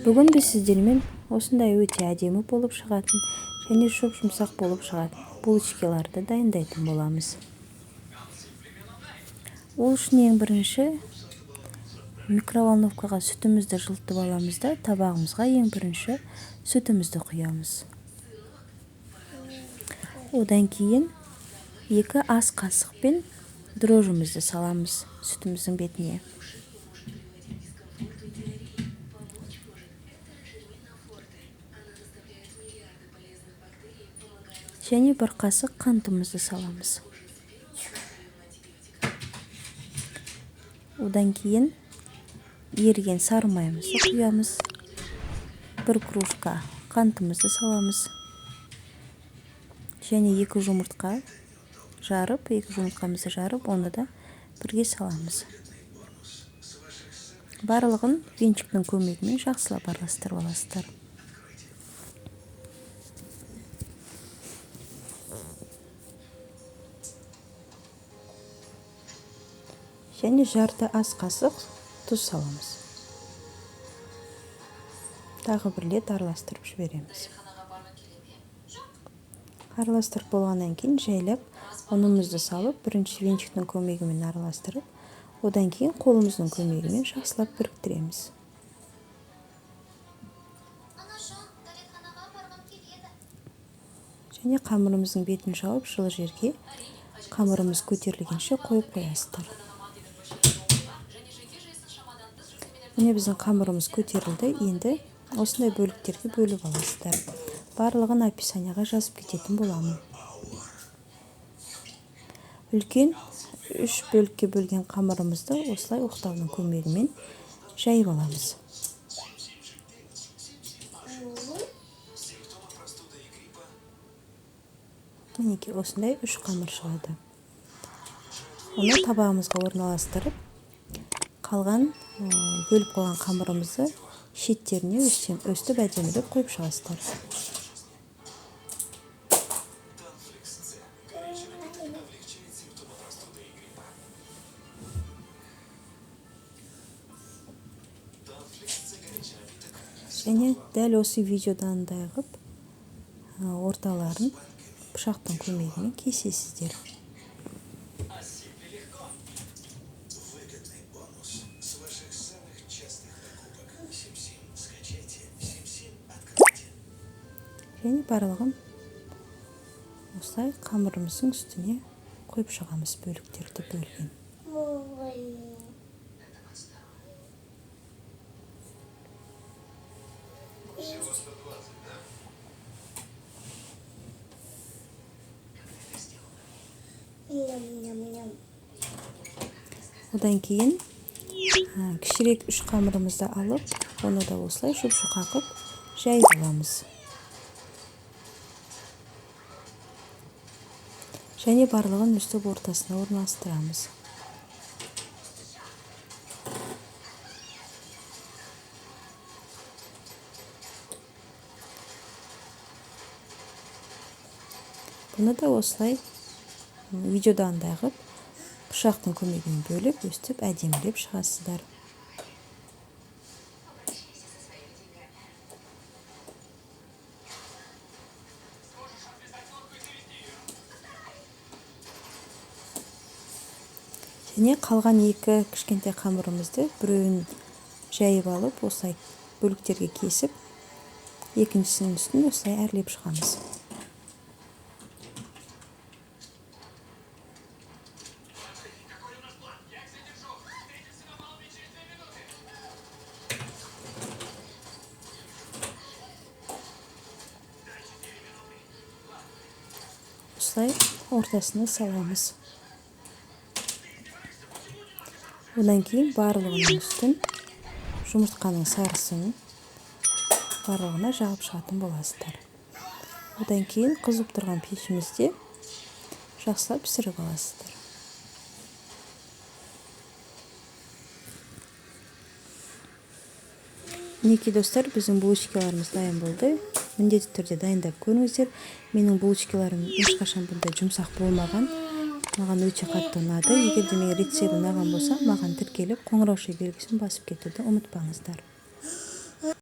Бүгін біз сіздермен осындай өте әдемі болып шығатын және жұмсақ болып шығатын булочкаларды дайындайтын боламыз. Ол үшін ең бірінші микроволновкаға сүтімізді жылытып аламыз да табағымызға ең бірінші сүтімізді құямыз. Одан кейін 2 ас қасықпен дрожжімізді саламыз сүтіміздің бетіне. Және 1 қасық қантымызды саламыз. Одан кейін еріген сары майымызды құямыз. 1 кружка қантымызды саламыз. Және 2 жұмыртқа жарып, 2 жұмыртқамызды жарып, оны да бірге саламыз. Барлығын венчиктің көмегімен жақсылап араластырып аласыздар. Және жарты ас қасық тұз саламыз. Тағы бір рет араластырып жібереміз. Араластырып болғаннан кейін жайлап ұнымызды салып, бірінші венчиктің көмегімен араластырып, одан кейін қолымыздың көмегімен жақсылап біріктіреміз. Және қамырымыздың бетін жауып, жылы жерге қамырымыз көтерілгенше қойып қоясыздар. Міне біздің қамырымыз көтерілді. Енді осындай бөліктерге бөліп аласыздар. Барлығын описанияға жазып кететін боламын. Үлкен 3 бөлікке бөлген қамырымызды осылай оқтаудың көмегімен жайып аламыз. Мінекей осындай 3 қамыр шығады. Оны табағымызға орналастырып, қалған бөліп қойған қамырымызды шеттеріне өстіп әдемілеп қойып шығасыздар. Және дәл осы видеодағындай қылып орталарын пышақтың көмегімен кесесіздер. Және барлығын осылай қамырымыздың үстіне қойып шығамыз бөліктерді бөлген. Одан кейін кішірек 3 қамырымызды алып, оны да осылай жұп-жұқа қылып жайып аламыз. Және барлығын үстіп ортасына орналастырамыз. Бұны да осылай видеодағындай қылып пышақтың көмегімен бөліп, өстіп әдемілеп шығасыздар. Және қалған 2 кішкентай қамырымызды біреуін жайып алып, осылай бөліктерге кесіп, екіншісінің үстін осылай әрлеп шығамыз. Осылай ортасына саламыз. Одан кейін барлығының үстін жұмыртқаның сарысын барлығына жағып шығатын боласыздар. Одан кейін қызып тұрған пешімізде жақсылап пісіріп аласыздар. Мінекей достар, біздің булочкаларымыз дайын болды. Міндетті түрде дайындап көріңіздер. Менің булочкаларым ешқашан бұндай жұмсақ болмаған. Маған өте қатты ұнады. Егер де менің рецептім ұнаған болса, маған тіркеліп қоңырауша белгісін басып кетуді ұмытпаңыздар.